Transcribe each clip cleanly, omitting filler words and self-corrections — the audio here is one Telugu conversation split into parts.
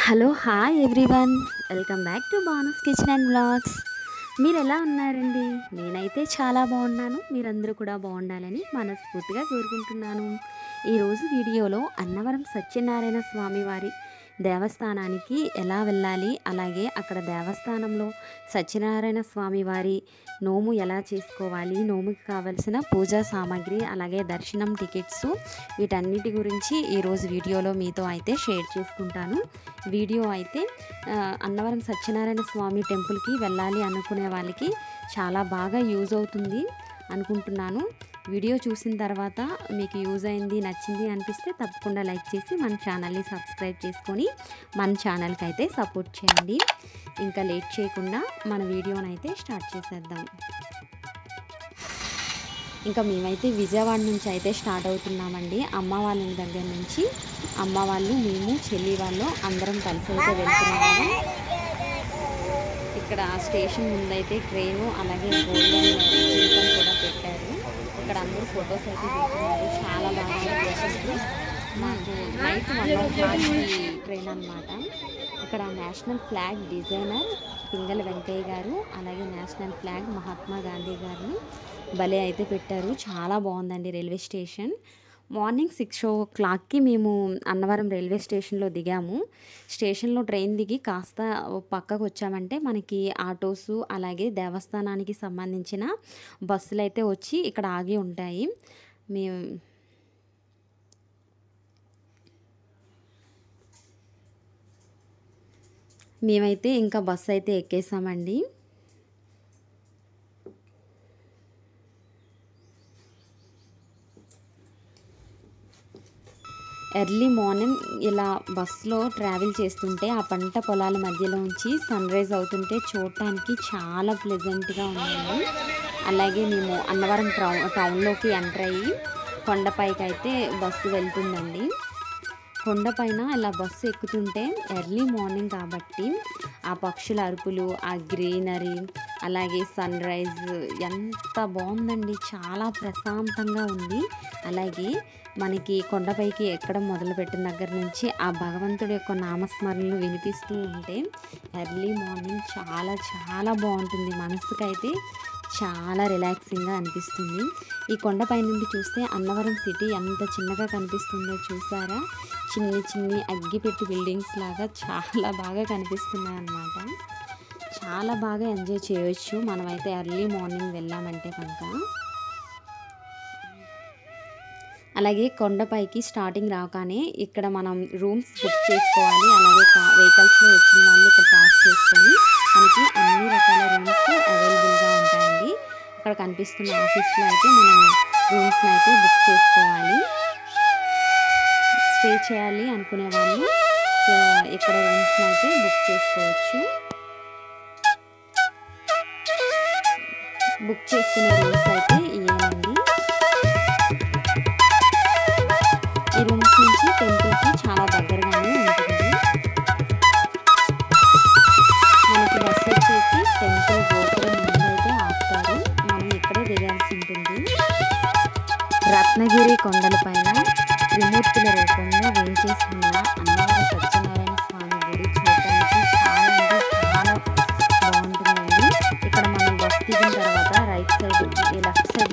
Hello hi everyone, welcome back to Banu's kitchen and vlogs. మీరు ఎలా ఉన్నారండి? నేనైతే చాలా బాగున్నాను. మీరందరూ కూడా బాగుండాలని మనస్ఫూర్తిగా కోరుకుంటున్నాను. ఈరోజు వీడియోలో అన్నవరం సత్యనారాయణ స్వామి వారి దేవస్థానానికి ఎలా వెళ్ళాలి, అలాగే అక్కడ దేవస్థానంలో సత్యనారాయణ స్వామి వారి నోము ఎలా చేసుకోవాలి, నోముకి కావలసిన పూజా సామాగ్రి, అలాగే దర్శనం టికెట్స్, వీటన్నిటి గురించి ఈరోజు వీడియోలో మీతో అయితే షేర్ చేసుకుంటాను. వీడియో అయితే అన్నవరం సత్యనారాయణ స్వామి టెంపుల్కి వెళ్ళాలి అనుకునే వాళ్ళకి చాలా బాగా యూజ్ అవుతుంది అనుకుంటున్నాను. వీడియో చూసిన తర్వాత మీకు యూజ్ అయింది, నచ్చింది అనిపిస్తే తప్పకుండా లైక్ చేసి మన ఛానల్ని సబ్స్క్రైబ్ చేసుకొని మన ఛానల్కి అయితే సపోర్ట్ చేయండి. ఇంకా లేట్ చేయకుండా మన వీడియోని అయితే స్టార్ట్ చేసేద్దాం. ఇంకా మేమైతే విజయవాడ నుంచి అయితే స్టార్ట్ అవుతున్నామండి. అమ్మ వాళ్ళ దగ్గర నుంచి అమ్మ వాళ్ళు, మేము, చెల్లి వాళ్ళు అందరం కలిసి అయితే వెళ్తున్నాము. ఇక్కడ స్టేషన్ ముందైతే ట్రైను, అలాగే గోల్డెన్ జీతం కూడా పెట్టారు. ఇక్కడ అందరూ ఫొటోస్ అయితే పెట్టుకున్నారు. చాలా బాగా ప్లేసెస్. మాకు నైట్ 1:00 ట్రైన్ అనమాట. ఇక్కడ national flag designer Pingali Venkayya గారు, అలాగే నేషనల్ ఫ్లాగ్ మహాత్మా గాంధీ గారు భలే అయితే పెట్టారు. చాలా బాగుందండి రైల్వే స్టేషన్. మార్నింగ్ 6 o'clockకి మేము అన్నవరం రైల్వే స్టేషన్లో దిగాము. స్టేషన్లో ట్రైన్ దిగి కాస్త పక్కకు వచ్చామంటే మనకి ఆటోసు, అలాగే దేవస్థానానికి సంబంధించిన బస్సులు అయితే వచ్చి ఇక్కడ ఆగి ఉంటాయి. మేమైతే ఇంకా బస్సు అయితే ఎక్కేసామండి. ఎర్లీ మార్నింగ్ ఇలా బస్సులో ట్రావెల్ చేస్తుంటే ఆ పంట పొలాల మధ్యలో ఉంచి సన్ రైజ్ అవుతుంటే చూడటానికి చాలా ప్లెజెంట్గా ఉందండి. అలాగే మేము అన్నవరం టౌన్లోకి ఎంటర్ అయ్యి కొండపైకి అయితే బస్సు వెళ్తుందండి. కొండపైన ఇలా బస్సు ఎక్కుతుంటే ఎర్లీ మార్నింగ్ కాబట్టి ఆ పక్షుల అరుపులు, ఆ గ్రీనరీ, అలాగే సన్ రైజ్ ఎంత బాగుందండి. చాలా ప్రశాంతంగా ఉంది. అలాగే మనకి కొండపైకి ఎక్కడం మొదలుపెట్టిన దగ్గర నుంచి ఆ భగవంతుడి యొక్క నామస్మరణలు వినిపిస్తూ ఉంటే ఎర్లీ మార్నింగ్ చాలా చాలా బాగుంటుంది. మనసుకైతే చాలా రిలాక్సింగ్గా అనిపిస్తుంది. ఈ కొండపై నుండి చూస్తే అన్నవరం సిటీ ఎంత చిన్నగా కనిపిస్తుందో చూసారా? చిన్ని చిన్ని అగ్గిపెట్టి బిల్డింగ్స్ లాగా చాలా బాగా కనిపిస్తున్నాయి అన్నమాట. చాలా బాగా ఎంజాయ్ చేయొచ్చు మనమైతే ఎర్లీ మార్నింగ్ వెళ్ళామంటే కనుక. అలాగే కొండపైకి స్టార్టింగ్ రాగానే ఇక్కడ మనం రూమ్స్ బుక్ చేసుకోవాలి. అలాగే వెహికల్స్లో వచ్చిన వాళ్ళు ఇక్కడ పార్క్ చేసుకొని మనకి అన్ని రకాల రూమ్స్ అవైలబుల్గా ఉంటాయండి. ఇక్కడ కనిపిస్తున్న ఆఫీస్లో అయితే మనం రూమ్స్ని అయితే బుక్ చేసుకోవాలి. స్టే చేయాలి అనుకునే వాళ్ళు ఇక్కడ రూమ్స్ని అయితే బుక్ చేసుకోవచ్చు. బుక్ చేసుకునే రూమ్స్ అయితే ఇవేనండి. ఈ రూమ్స్ నుంచి టెంపుల్కి చాలా దగ్గరగానే ఉంటుంది. మనకి బస్సు వచ్చేసి టెంపుల్ గోపురం ముందైతే ఆపుతారు. మనం ఇక్కడే దిగాల్సి ఉంటుంది. రత్నగిరి కొండలపైన త్రిమూర్తుల రూపంలో వేంచేసి ఉన్న అన్నవరం సత్యనారాయణ స్వామి గుడి చూడటానికి చాలా అంటే చాలా బాగుంటుందండి. ఇక్కడ మనం బస్ దిగిన తర్వాత రైట్ సైడ్, లెఫ్ట్ సైడ్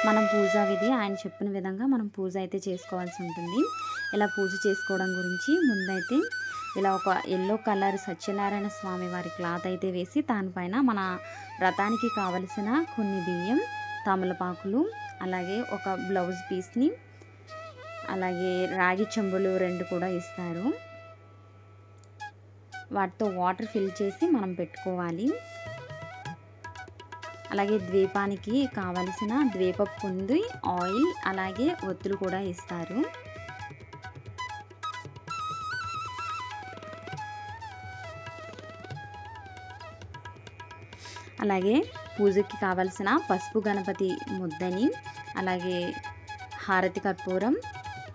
మనం పూజా విధి ఆయన చెప్పిన విధంగా మనం పూజ అయితే చేసుకోవాల్సి ఉంటుంది. ఇలా పూజ చేసుకోవడం గురించి ముందైతే ఇలా ఒక ఎల్లో కలర్ సత్యనారాయణ స్వామి వారి క్లాత్ అయితే వేసి దానిపైన మన వ్రతానికి కావలసిన కొన్ని బియ్యం, తమలపాకులు, అలాగే ఒక బ్లౌజ్ పీస్ని, అలాగే రాగి చెంబులు 2 కూడా ఇస్తారు. వాటితో వాటర్ ఫిల్ చేసి మనం పెట్టుకోవాలి. అలాగే ద్వీపానికి కావలసిన ద్వీపపు కుంది, ఆయిల్, అలాగే ఒత్తులు కూడా ఇస్తారు. అలాగే పూజకి కావలసిన పసుపు గణపతి ముద్దని, అలాగే హారతి కర్పూరం,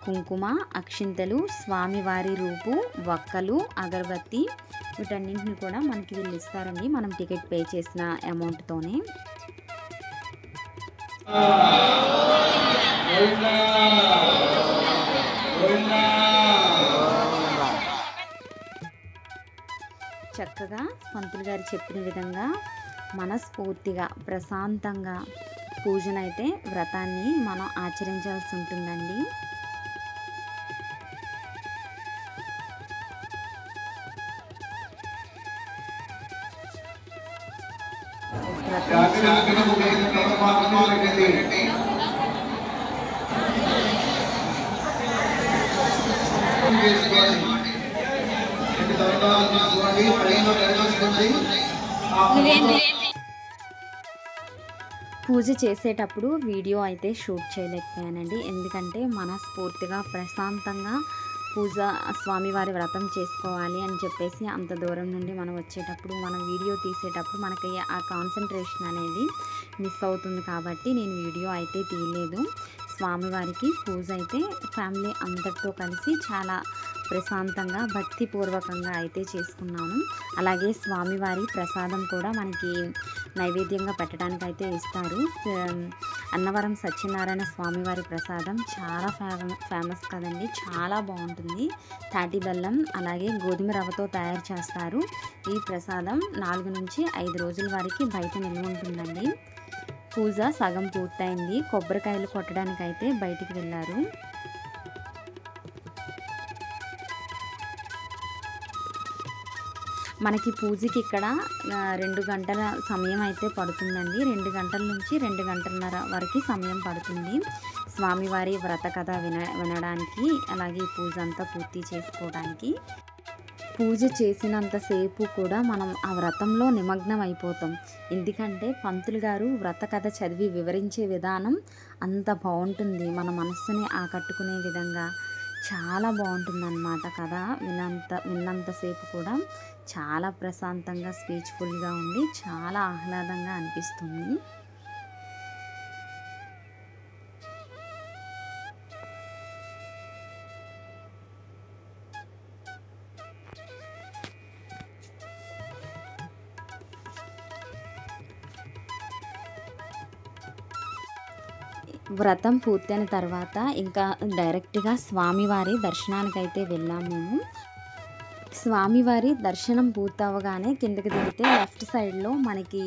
కుంకుమ, అక్షింతలు, స్వామివారి రూపు, వక్కలు, అగరబత్తి వీటన్నింటిని కూడా మనకి వీళ్ళు ఇస్తారండి మనం టికెట్ పే చేసిన అమౌంట్తోనే. చక్కగా పంతులు గారు చెప్పిన విధంగా మనస్ఫూర్తిగా ప్రశాంతంగా పూజనైతే వ్రతాన్ని మనం ఆచరించాల్సి ఉంటుందండి. పూజ చేసేటప్పుడు వీడియో అయితే షూట్ చేయలేకపోయానండి. ఎందుకంటే మనస్ఫూర్తిగా ప్రశాంతంగా పూజ స్వామివారి వ్రతం చేసుకోవాలి అని చెప్పేసి అంత దూరం నుండి మనం వచ్చేటప్పుడు మనం వీడియో తీసేటప్పుడు మనకి ఆ కాన్సన్ట్రేషన్ అనేది మిస్ అవుతుంది కాబట్టి నేను వీడియో అయితే తీయలేదు. స్వామివారికి పూజ అయితే ఫ్యామిలీ అందరితో కలిసి చాలా ప్రశాంతంగా భక్తిపూర్వకంగా అయితే చేసుకున్నాను. అలాగే స్వామివారి ప్రసాదం కూడా మనకి నైవేద్యంగా పెట్టడానికి అయితే ఇస్తారు. అన్నవరం సత్యనారాయణ స్వామివారి ప్రసాదం చాలా ఫేమస్ కదండి, చాలా బాగుంటుంది. తాటి బెల్లం అలాగే గోధుమ రవ్వతో తయారు చేస్తారు. ఈ ప్రసాదం 4 నుంచి 5 రోజుల వరకు బయట నిల్వ ఉంటుందండి. పూజ సగం పూర్తయింది. కొబ్బరికాయలు కొట్టడానికి అయితే బయటికి వెళ్ళారు. మనకి పూజకి ఇక్కడ 2 గంటల సమయం అయితే పడుతుందండి. 2 గంటల నుంచి 2 గంటలన్నర వరకు సమయం పడుతుంది స్వామివారి వ్రత కథ వినడానికి, అలాగే పూజ అంతా పూర్తి చేసుకోవడానికి. పూజ చేసినంతసేపు కూడా మనం ఆ వ్రతంలో నిమగ్నం అయిపోతాం. ఎందుకంటే పంతులు గారు వ్రత కథ చదివి వివరించే విధానం అంత బాగుంటుంది. మన మనస్సుని ఆకట్టుకునే విధంగా చాలా బాగుంటుందన్నమాట కథ. విన్నంతసేపు కూడా చాలా ప్రశాంతంగా స్పీచ్ఫుల్గా ఉండి చాలా ఆహ్లాదంగా అనిపిస్తుంది. వ్రతం పూర్తయిన తర్వాత ఇంకా డైరెక్ట్గా స్వామివారి దర్శనానికైతే వెళ్ళాము మేము. స్వామివారి దర్శనం పూర్తవగానే కిందకి దిగితే లెఫ్ట్ సైడ్లో మనకి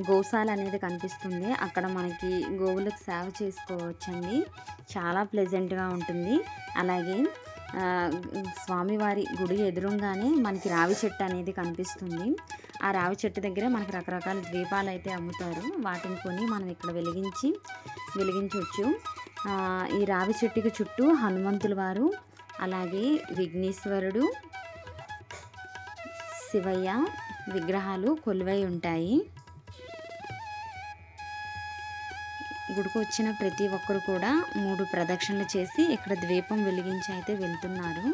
గోశాల అనేది కనిపిస్తుంది. అక్కడ మనకి గోవులకు సేవ చేసుకోవచ్చండి, చాలా ప్లెజెంట్గా ఉంటుంది. అలాగే స్వామివారి గుడి ఎదురుగానే మనకి రావి చెట్టు అనేది కనిపిస్తుంది. ఆ రావి చెట్టు దగ్గర మనకి రకరకాల ద్వీపాలు అయితే అమ్ముతారు. వాటిని కొని మనం ఇక్కడ వెలిగించవచ్చు. ఈ రావి చెట్టుకి చుట్టూ హనుమంతుల వారు, అలాగే విఘ్నేశ్వరుడు, శివయ్య విగ్రహాలు కొలువై ఉంటాయి. గుడికి వచ్చిన ప్రతి ఒక్కరు కూడా 3 ప్రదక్షిణలు చేసి ఇక్కడ ద్వీపం వెలిగించి అయితే వెళ్తున్నారు.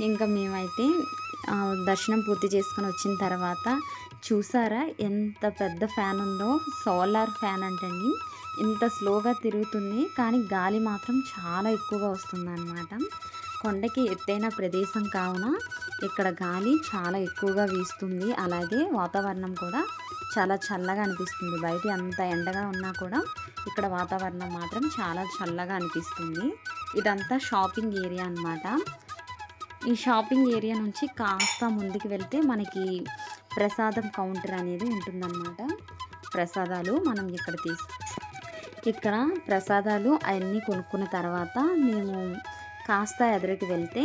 ఇంకా మేమైతే దర్శనం పూర్తి చేసుకొని వచ్చిన తర్వాత చూసారా ఎంత పెద్ద ఫ్యాన్ ఉందో, సోలార్ ఫ్యాన్ అంటండి. ఇంత స్లోగా తిరుగుతుంది కానీ గాలి మాత్రం చాలా ఎక్కువగా వస్తుంది అన్నమాట. కొండకి ఎత్తైన ప్రదేశం కావున ఇక్కడ గాలి చాలా ఎక్కువగా వీస్తుంది. అలాగే వాతావరణం కూడా చాలా చల్లగా అనిపిస్తుంది. బయట అంత ఎండగా ఉన్నా కూడా ఇక్కడ వాతావరణం మాత్రం చాలా చల్లగా అనిపిస్తుంది. ఇదంతా షాపింగ్ ఏరియా అన్నమాట. ఈ షాపింగ్ ఏరియా నుంచి కాస్త ముందుకు వెళ్తే మనకి ప్రసాదం కౌంటర్ అనేది ఉంటుందన్నమాట. ప్రసాదాలు మనం ఇక్కడ ప్రసాదాలు అవన్నీ కొనుక్కున్న తర్వాత మేము కాస్త ఎదురుకి వెళ్తే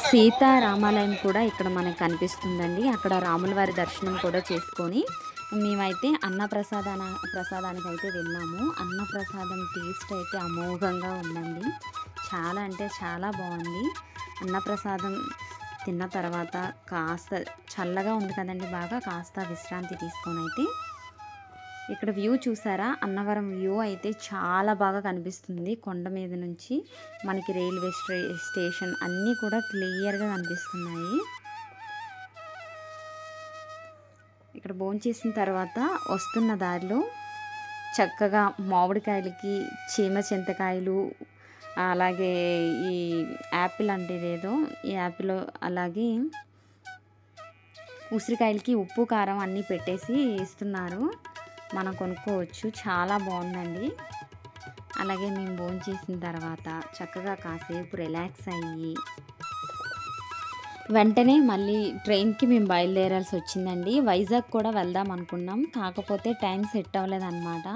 సీతారామాలయం కూడా ఇక్కడ మనకు కనిపిస్తుందండి. అక్కడ రాముల వారి దర్శనం కూడా చేసుకొని మేమైతే ప్రసాదానికి అయితే వెళ్ళాము. అన్నప్రసాదం టేస్ట్ అయితే అమోఘంగా ఉందండి. చాలా అంటే చాలా బాగుంది. అన్నప్రసాదం తిన్న తర్వాత కాస్త చల్లగా ఉంది కదండి, బాగా కాస్త విశ్రాంతి తీసుకొని అయితే ఇక్కడ వ్యూ చూసారా, అన్నవరం వ్యూ అయితే చాలా బాగా కనిపిస్తుంది. కొండ మీద నుంచి మనకి రైల్వే స్టేషన్ అన్నీ కూడా క్లియర్గా కనిపిస్తున్నాయి. ఇక్కడ భోంచేసిన తర్వాత వస్తున్న దారిలో చక్కగా మామిడికాయలకి చీమ చింతకాయలు, అలాగే ఈ యాపిల్ అంటే ఏదో ఈ యాపిల్, అలాగే ఉసిరికాయలకి ఉప్పు కారం అన్నీ పెట్టేసి ఇస్తున్నారు. మనం కొనుక్కోవచ్చు. చాలా బాగుందండి. అలాగే మేము భోంచేసిన తర్వాత చక్కగా కాసేపు రిలాక్స్ అయ్యి వెంటనే మళ్ళీ ట్రైన్కి మేము బయలుదేరాల్సి వచ్చిందండి. వైజాగ్ కూడా వెళ్దాం అనుకున్నాం, కాకపోతే టైం సెట్ అవ్వలేదన్నమాట.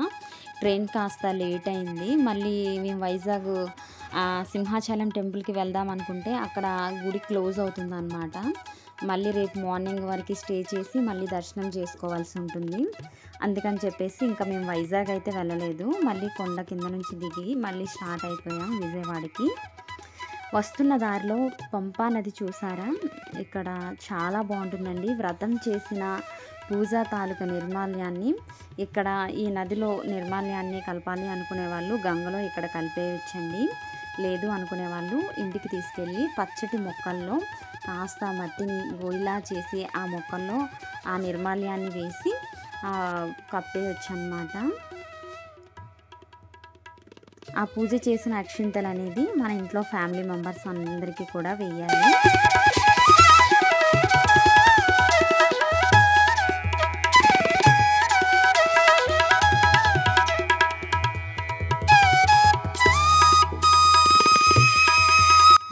ట్రైన్ కాస్త లేట్ అయింది. మళ్ళీ మేము వైజాగ్ సింహాచలం టెంపుల్కి వెళ్దాం అనుకుంటే అక్కడ గుడి క్లోజ్ అవుతుందన్నమాట. మళ్ళీ రేపు మార్నింగ్ వరకు స్టే చేసి మళ్ళీ దర్శనం చేసుకోవాల్సి ఉంటుంది. అందుకని చెప్పేసి ఇంకా మేము వైజాగ్ అయితే వెళ్ళలేదు. మళ్ళీ కొండ కింద నుంచి దిగి మళ్ళీ స్టార్ట్ అయిపోయాం విజయవాడకి. వస్తున్న దారిలో పంపా నది చూసారా, ఇక్కడ చాలా బాగుంటుందండి. వ్రతం చేసిన పూజా తాలూకా నిర్మాల్యాన్ని ఇక్కడ ఈ నదిలో నిర్మాల్యాన్ని కలపాలి అనుకునే వాళ్ళు గంగలో ఇక్కడ కలిపేయచ్చండి. లేదు అనుకునే వాళ్ళు ఇంటికి తీసుకెళ్ళి పచ్చటి మొక్కల్లో కాస్త మట్టిని గోయిలా చేసి ఆ మొక్కల్లో ఆ నిర్మాల్యాన్ని వేసి కప్పేయచ్చు అన్నమాట. ఆ పూజ చేసిన అక్షింతలు అనేది మన ఇంట్లో ఫ్యామిలీ మెంబర్స్ అందరికీ కూడా వేయాలి.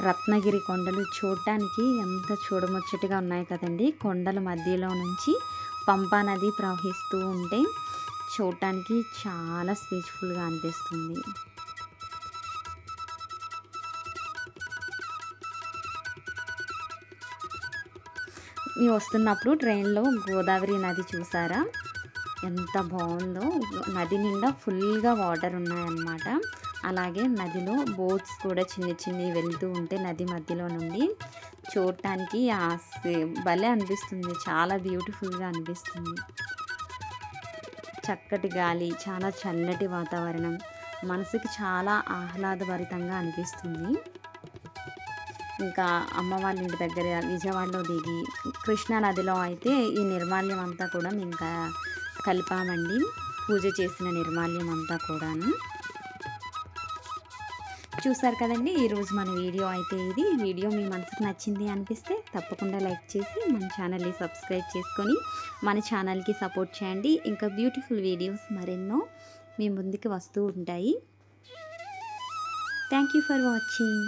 రత్నగిరి కొండలు చూడటానికి ఎంత చూడముచ్చటగా ఉన్నాయి కదండి. కొండల మధ్యలో నుంచి పంపా నది ప్రవహిస్తూ ఉంటే చూడటానికి చాలా పీస్ఫుల్గా అనిపిస్తుంది. మేము వస్తున్నప్పుడు ట్రైన్లో గోదావరి నది చూసారా, ఎంత బాగుందో. నది నిండా ఫుల్గా వాటర్ ఉన్నాయన్నమాట. అలాగే నదిలో బోట్స్ కూడా చిన్ని వెళ్తూ ఉంటే నది మధ్యలో నుండి చూడటానికి భలే అనిపిస్తుంది. చాలా బ్యూటిఫుల్గా అనిపిస్తుంది. చక్కటి గాలి, చాలా చల్లటి వాతావరణం, మనసుకి చాలా ఆహ్లాదభరితంగా అనిపిస్తుంది. ఇంకా అమ్మ వాళ్ళ ఇంటి దగ్గర విజయవాడలో దిగి కృష్ణా నదిలో అయితే ఈ నిర్మాల్యం అంతా కూడా మేము కలిపామండి. పూజ చేసిన నిర్మాల్యం అంతా కూడాను చూసారు కదండి. ఈరోజు మన వీడియో అయితే ఇది. వీడియో మీ మనసుకు నచ్చింది అనిపిస్తే తప్పకుండా లైక్ చేసి మన ఛానల్ని సబ్స్క్రైబ్ చేసుకొని మన ఛానల్కి సపోర్ట్ చేయండి. ఇంకా బ్యూటిఫుల్ వీడియోస్ మరెన్నో మీ ముందుకు వస్తూ ఉంటాయి. Thank you for watching.